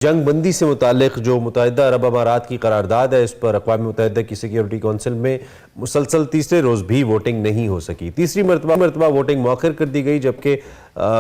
جنگ بندی سے متعلق جو متحدہ عرب امارات کی قرارداد ہے، اس پر اقوام متحدہ کی سیکیورٹی کونسل میں مسلسل تیسرے روز بھی ووٹنگ نہیں ہو سکی۔ تیسری مرتبہ ووٹنگ مؤخر کر دی گئی، جبکہ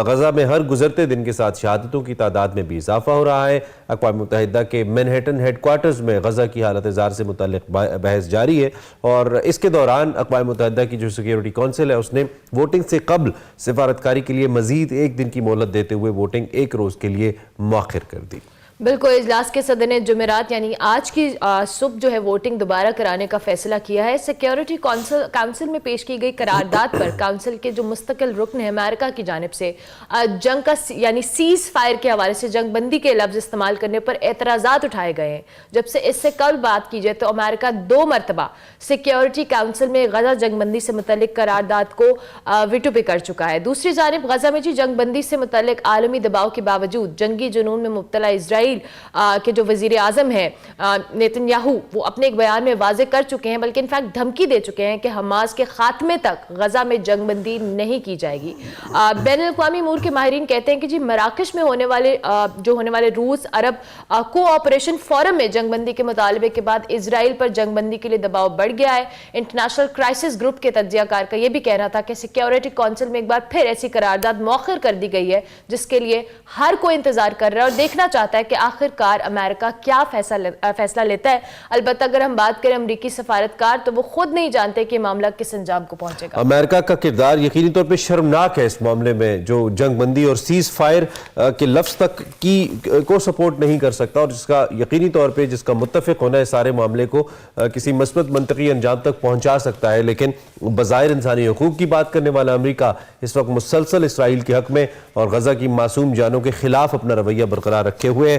غزہ میں ہر گزرتے دن کے ساتھ شہادتوں کی تعداد میں بھی اضافہ ہو رہا ہے۔ اقوام متحدہ کے مینہٹن ہیڈ کوارٹرز میں غزہ کی حالت زار سے متعلق بحث جاری ہے، اور اس کے دوران اقوام متحدہ کی جو سیکیورٹی کونسل ہے اس نے ووٹنگ سے قبل سفارتکاری کے لیے مزید ایک دن کی مہلت دیتے ہوئے ووٹنگ ایک روز کے لیے مؤخر کر دی۔ بالکل، اجلاس کے صدر نے جمعرات یعنی آج کی صبح جو ہے ووٹنگ دوبارہ کرانے کا فیصلہ کیا ہے۔ سیکیورٹی کونسل میں پیش کی گئی قرارداد پر کونسل کے جو مستقل رکن ہے امریکہ کی جانب سے جنگ کا یعنی سیز فائر کے حوالے سے جنگ بندی کے لفظ استعمال کرنے پر اعتراضات اٹھائے گئے ہیں۔ جب سے اس سے قبل بات کی جائے تو امریکہ 2 مرتبہ سیکیورٹی کونسل میں غزہ جنگ بندی سے متعلق قرارداد کو ویٹو پہ کر چکا ہے۔ دوسری جانب غزہ میں جنگ بندی سے متعلق عالمی دباؤ کے باوجود جنگی جنون میں مبتلا اسرائیل کے جو وزیر اعظم ہیں نیتن یاہو، وہ اپنے ایک بیان میں واضح کر چکے ہیں، بلکہ انفیکٹ دھمکی دے چکے ہیں کہ حماس کے خاتمے تک غزہ میں جنگ بندی نہیں کی جائے گی۔ بین الاقوامی امور کے ماہرین کہتے ہیں کہ مراکش میں ہونے والے روس عرب کو آپریشن فورم میں جنگ بندی کے مطالبے کے بعد اسرائیل پر جنگ بندی کے لیے دباؤ بڑھ گیا ہے۔ انٹرنیشنل کرائسس گروپ کے تجزیہ کار کا یہ بھی کہنا تھا کہ سیکیورٹی کونسل میں ایک بار پھر ایسی قرارداد مؤخر کر دی گئی ہے جس کے لیے ہر کوئی انتظار کر رہا ہے اور دیکھنا چاہتا ہے کہ آخر کار امریکہ کیا فیصلہ لیتا ہے۔ البتہ اگر ہم بات کریں امریکی سفارتکار تو وہ خود نہیں جانتے کہ معاملہ کس انجام کو پہنچے گا۔ امریکہ کا کردار یقینی طور پہ شرمناک ہے اس معاملے میں، جو جنگ بندی اور سیز فائر کے لفظ تک کو سپورٹ نہیں کر سکتا، اور جس کا یقینی طور پہ جس کا متفق ہونا ہے سارے معاملے کو کسی مثبت منطقی انجام تک پہنچا سکتا ہے، لیکن بظاہر انسانی حقوق کی بات کرنے والا امریکہ اس وقت مسلسل اسرائیل کے حق میں اور غزہ کی معصوم جانوں کے خلاف اپنا رویہ برقرار رکھے ہوئے ہیں۔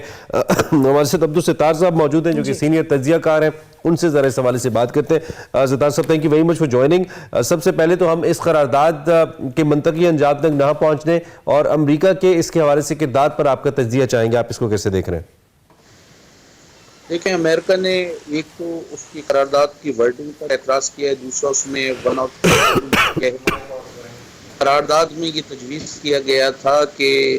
ہمارے ساتھ عبدالستار صاحب موجود ہیں جو کہ سینئر تجزیہ کار ہیں، ان سے ذرا اس حوالے سے بات کرتے ہیں۔ ستار صاحب، thank you very much for joining. سب سے پہلے تو ہم اس قرارداد کے منطقی انجام تک نہ پہنچنے اور امریکہ کے اس کے حوالے سے کردار پر آپ کا تجزیہ چاہیں گے، آپ اس کو کیسے دیکھ رہے ہیں؟ دیکھیں، امریکہ نے ایک تو اس کی قرارداد کی ورڈنگ پر اعتراض کیا ہے، دوسرا اس میں قرارداد میں یہ تجویز کیا گیا تھا کہ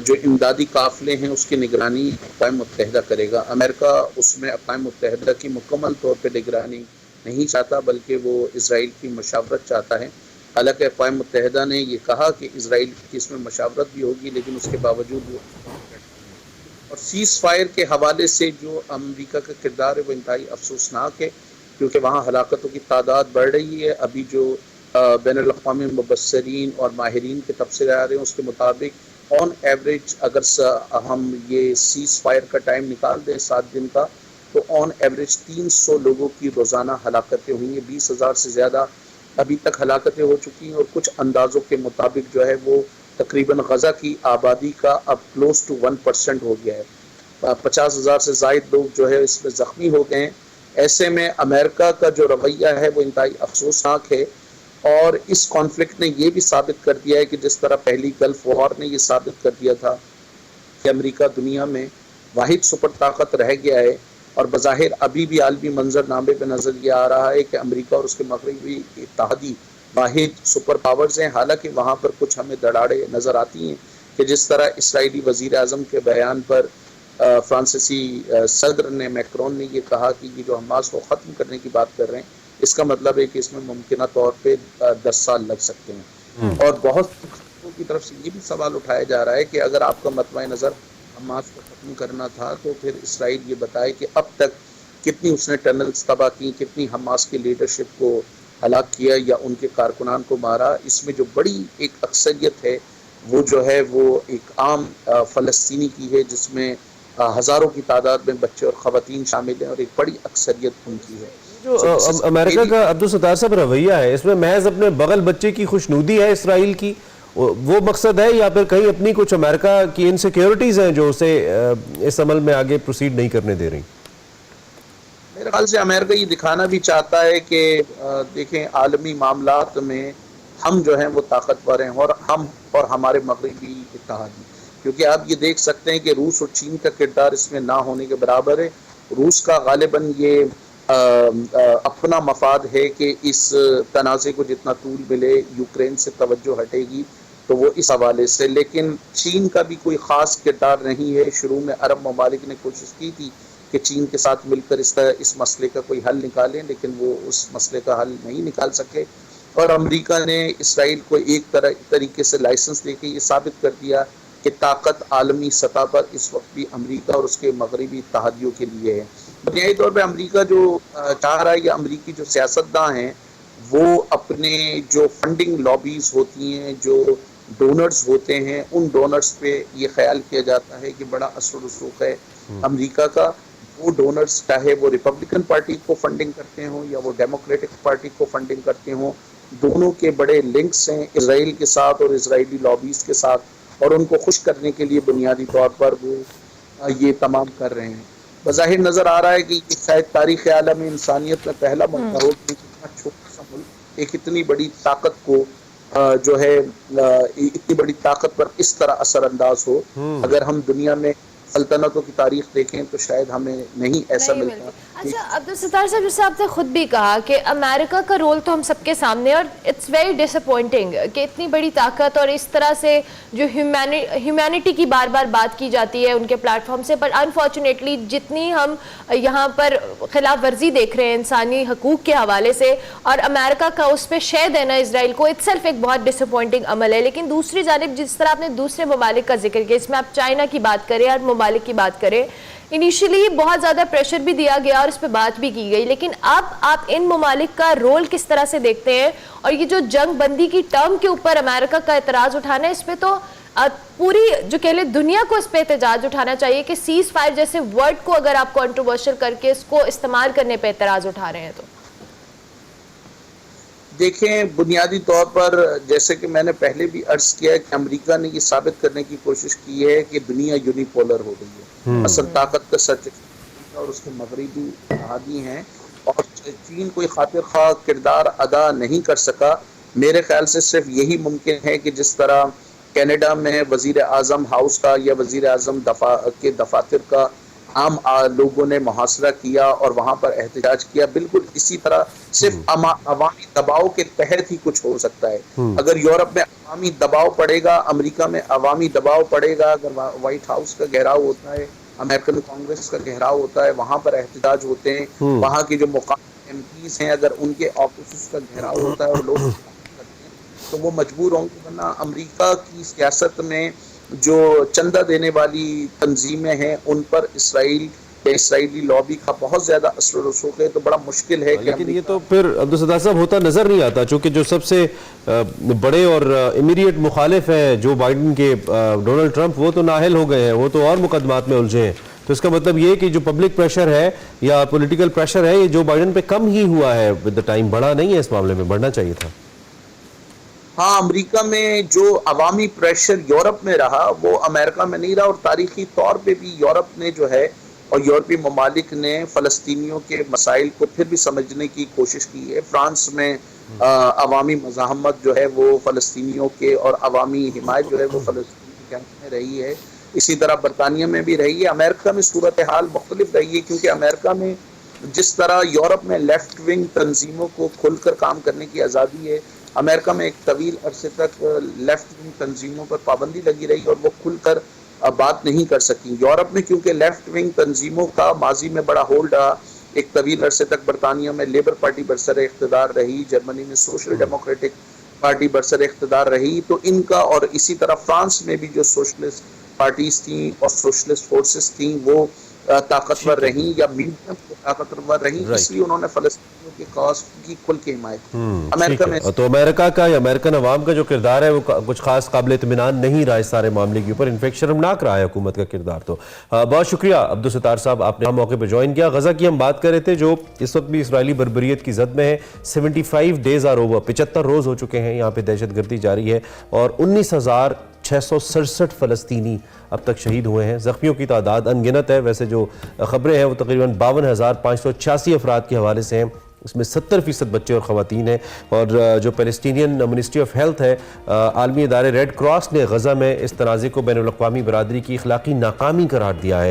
جو امدادی قافلے ہیں اس کی نگرانی اقوام متحدہ کرے گا۔ امریکہ اس میں اقوام متحدہ کی مکمل طور پہ نگرانی نہیں چاہتا، بلکہ وہ اسرائیل کی مشاورت چاہتا ہے۔ حالانکہ اقوام متحدہ نے یہ کہا کہ اسرائیل کی اس میں مشاورت بھی ہوگی، لیکن اس کے باوجود وہ اور سیز فائر کے حوالے سے جو امریکہ کا کردار ہے وہ انتہائی افسوسناک ہے، کیونکہ وہاں ہلاکتوں کی تعداد بڑھ رہی ہے۔ ابھی جو بین الاقوامی مبصرین اور ماہرین کے تبصرے آ رہے ہیں اس کے مطابق آن ایوریج اگر ہم یہ سیز فائر کا ٹائم نکال دیں 7 دن کا، تو آن ایوریج 300 لوگوں کی روزانہ ہلاکتیں ہوئی ہیں۔ 20,000 سے زیادہ ابھی تک ہلاکتیں ہو چکی ہیں، اور کچھ اندازوں کے مطابق جو ہے وہ تقریباً غزہ کی آبادی کا اب کلوز ٹو 1% ہو گیا ہے۔ 50,000 سے زائد لوگ جو ہے اس میں زخمی ہو گئے ہیں۔ ایسے میں امریکہ کا جو رویہ ہے وہ انتہائی افسوسناک ہے، اور اس کانفلکٹ نے یہ بھی ثابت کر دیا ہے کہ جس طرح پہلی گلف وار نے یہ ثابت کر دیا تھا کہ امریکہ دنیا میں واحد سپر طاقت رہ گیا ہے، اور بظاہر ابھی بھی عالمی منظر نامے پہ نظر یہ آ رہا ہے کہ امریکہ اور اس کے مغربی اتحادی واحد سپر پاورز ہیں۔ حالانکہ وہاں پر کچھ ہمیں دڑاڑے نظر آتی ہیں کہ جس طرح اسرائیلی وزیر اعظم کے بیان پر فرانسیسی صدر نے میکرون نے یہ کہا کہ یہ جو حماس کو ختم کرنے کی بات کر رہے ہیں، اس کا مطلب ہے کہ اس میں ممکنہ طور پہ 10 سال لگ سکتے ہیں۔ اور بہت لوگوں کی طرف سے یہ بھی سوال اٹھایا جا رہا ہے کہ اگر آپ کا مطمع نظر حماس کو ختم کرنا تھا تو پھر اسرائیل یہ بتائے کہ اب تک کتنی اس نے ٹنلز تباہ کی، کتنی حماس کی لیڈرشپ کو ہلاک کیا یا ان کے کارکنان کو مارا۔ اس میں جو بڑی ایک اکثریت ہے وہ جو ہے وہ ایک عام فلسطینی کی ہے، جس میں ہزاروں کی تعداد میں بچے اور خواتین شامل ہیں، اور ایک بڑی اکثریت ان کی ہے۔ جو امریکہ کا عبدالستار صاحب رویہ ہے، اس میں محض اپنے بغل بچے کی خوشنودی ہے اسرائیل کی، وہ مقصد ہے، یا پھر کہیں اپنی کچھ امریکہ کی انسیکیورٹیز ہیں جو اسے اس عمل میں آگے پروسیڈ نہیں کرنے دے رہی؟ میرے خیال سے امریکہ یہ دکھانا بھی چاہتا ہے کہ دیکھیں، عالمی معاملات میں ہم جو ہیں وہ طاقتور ہیں، اور ہم اور ہمارے مغربی اتحادی، کیونکہ آپ یہ دیکھ سکتے ہیں کہ روس اور چین کا کردار اس میں نہ ہونے کے برابر ہے۔ روس کا غالباً یہ اپنا مفاد ہے کہ اس تنازع کو جتنا طول ملے، یوکرین سے توجہ ہٹے گی تو وہ اس حوالے سے. لیکن چین کا بھی کوئی خاص کردار نہیں ہے. شروع میں عرب ممالک نے کوشش کی تھی کہ چین کے ساتھ مل کر اس مسئلے کا کوئی حل نکالیں، لیکن وہ اس مسئلے کا حل نہیں نکال سکے. اور امریکہ نے اسرائیل کو ایک طریقے سے لائسنس دے کے یہ ثابت کر دیا کہ طاقت عالمی سطح پر اس وقت بھی امریکہ اور اس کے مغربی اتحادیوں کے لیے ہے. بنیادی طور پہ امریکہ جو چاہ رہا ہے یا امریکی جو سیاستداں ہیں وہ اپنے جو فنڈنگ لابیز ہوتی ہیں، جو ڈونرز ہوتے ہیں، ان ڈونرز پہ یہ خیال کیا جاتا ہے کہ بڑا اثر و رسوخ ہے امریکہ کا. وہ ڈونرز چاہے وہ ریپبلکن پارٹی کو فنڈنگ کرتے ہوں یا وہ ڈیموکریٹک پارٹی کو فنڈنگ کرتے ہوں، دونوں کے بڑے لنکس ہیں اسرائیل کے ساتھ اور اسرائیلی لابیز کے ساتھ، اور ان کو خوش کرنے کے لیے بنیادی طور پر وہ یہ تمام کر رہے ہیں. بظاہر نظر آ رہا ہے کہ شاید تاریخ عالم انسانیت میں پہلا موقع ہو کہ اتنا چھوٹا سا ملک ایک اتنی بڑی طاقت کو جو ہے اتنی بڑی طاقت پر اس طرح اثر انداز ہو. اگر ہم دنیا میں سلطنتوں کی تاریخ دیکھیں تو شاید ہمیں نہیں ایسا ملتا. اچھا عبدالستار صاحب، جیسے آپ نے خود بھی کہا کہ امریکہ کا رول تو ہم سب کے سامنے، اور اٹس ویری ڈس اپوائنٹنگ کہ اتنی بڑی طاقت اور اس طرح سے جو ہیومینٹی کی بار بار بات کی جاتی ہے ان کے پلیٹ فارم سے، بٹ انفارچونیٹلی جتنی ہم یہاں پر خلاف ورزی دیکھ رہے ہیں انسانی حقوق کے حوالے سے، اور امریکہ کا اس پہ شے دینا اسرائیل کو اٹ سیلف ایک بہت ڈس اپوائنٹنگ عمل ہے. لیکن دوسری جانب جس طرح آپ نے دوسرے ممالک کا ذکر کیا، اس میں آپ چائنا کی بات کریں اور ممالک کی بات کریں، انیشلی بہت زیادہ پریشر بھی دیا گیا اور اس پہ بات بھی کی گئی، لیکن اب آپ ان ممالک کا رول کس طرح سے دیکھتے ہیں؟ اور یہ جو جنگ بندی کی ٹرم کے اوپر امریکہ کا اعتراض اٹھانا ہے، اس پہ تو پوری جو کہہ لیں دنیا کو اس پہ احتجاج اٹھانا چاہیے کہ سیز فائر جیسے ورڈ کو اگر آپ کنٹروورشل کر کے اس کو استعمال کرنے پہ اعتراض اٹھا رہے ہیں تو دیکھیں، بنیادی طور پر جیسے کہ میں نے پہلے بھی عرض کیا ہے کہ امریکہ نے یہ ثابت کرنے کی کوشش کی ہے کہ دنیا یونیپولر ہو گئی ہے. اصل طاقت کا سچ اور اس کے مغربی اتحادی ہیں، اور چین کوئی خاطر خواہ کردار ادا نہیں کر سکا. میرے خیال سے صرف یہی ممکن ہے کہ جس طرح کینیڈا میں وزیر اعظم ہاؤس کا یا وزیر اعظم کے دفاتر کا عام لوگوں نے محاصرہ کیا اور وہاں پر احتجاج کیا، بالکل اسی طرح صرف عوامی دباؤ کے تحت ہی کچھ ہو سکتا ہے. اگر یورپ میں عوامی دباؤ پڑے گا، امریکہ میں عوامی دباؤ پڑے گا، اگر وائٹ ہاؤس کا گھیراؤ ہوتا ہے، امریکن کانگریس کا گھیراؤ ہوتا ہے، وہاں پر احتجاج ہوتے ہیں، وہاں کے جو مقامی ایم پیز ہیں اگر ان کے آفیسز کا گھیراؤ ہوتا ہے اور لوگ کرتے ہیں تو وہ مجبور ہوں گے. ورنہ امریکہ کی سیاست میں جو چندہ دینے والی تنظیمیں ہیں ان پر اسرائیلی لابی کا بہت زیادہ اثر و رسوخ ہے، تو بڑا مشکل ہے. لیکن یہ تو پھر عبدالستار صاحب ہوتا نظر نہیں آتا، چونکہ جو سب سے بڑے اور امیڈیٹ مخالف ہیں جو بائیڈن کے، ڈونلڈ ٹرمپ، وہ تو نااہل ہو گئے ہیں، وہ تو اور مقدمات میں الجھے ہیں. تو اس کا مطلب یہ کہ جو پبلک پریشر ہے یا پولیٹیکل پریشر ہے یہ جو بائیڈن پہ کم ہی ہوا ہے ود دا ٹائم، بڑھا نہیں ہے اس معاملے میں، بڑھنا چاہیے تھا. ہاں، امریکہ میں جو عوامی پریشر یورپ میں رہا وہ امریکہ میں نہیں رہا، اور تاریخی طور پہ بھی یورپ نے جو ہے اور یورپی ممالک نے فلسطینیوں کے مسائل کو پھر بھی سمجھنے کی کوشش کی ہے. فرانس میں عوامی مزاحمت جو ہے وہ فلسطینیوں کے اور عوامی حمایت جو ہے وہ فلسطین کے کیمپ میں رہی ہے. اسی طرح برطانیہ میں بھی رہی ہے. امریکہ میں صورتحال مختلف رہی ہے، کیونکہ امریکہ میں جس طرح یورپ میں لیفٹ ونگ تنظیموں کو کھل کر کام کرنے کی آزادی ہے، امریکہ میں ایک طویل عرصے تک لیفٹ ونگ تنظیموں پر پابندی لگی رہی اور وہ کھل کر بات نہیں کر سکی. یورپ میں کیونکہ لیفٹ ونگ تنظیموں کا ماضی میں بڑا ہولڈ رہا، ایک طویل عرصے تک برطانیہ میں لیبر پارٹی برسر اقتدار رہی، جرمنی میں سوشل ڈیموکریٹک پارٹی برسر اقتدار رہی، تو ان کا، اور اسی طرح فرانس میں بھی جو سوشلسٹ پارٹیز تھیں اور سوشلسٹ فورسز تھیں وہ طاقتور رہیں یا میڈیم طاقتور رہیں، اس لیے انہوں نے فلسطینیوں کے کاز کی کھل کے حمایت کی. امریکہ میں تو امریکہ کا یا امریکن عوام کا جو کردار ہے وہ کچھ خاص قابل اطمینان نہیں رہا اس سارے معاملے کے اوپر، انفیکٹ شرمناک رہا ہے حکومت کا کردار. تو بہت شکریہ عبدالستار صاحب، آپ نے موقع پہ جوائن کیا. غزہ کی ہم بات کر رہے تھے جو اس وقت بھی اسرائیلی بربریت کی زد میں ہے. 75 days are over، 75 روز ہو چکے ہیں یہاں پہ دہشت گردی جاری ہے، اور 19,667 فلسطینی اب تک شہید ہوئے ہیں. زخمیوں کی تعداد ان گنت ہے. ویسے جو خبریں ہیں وہ تقریباً 52,586 افراد کے حوالے سے ہیں، اس میں 70% بچے اور خواتین ہیں. اور جو پیلسٹینین منسٹری آف ہیلتھ ہے، عالمی ادارے ریڈ کراس نے غزہ میں اس تنازع کو بین الاقوامی برادری کی اخلاقی ناکامی قرار دیا ہے.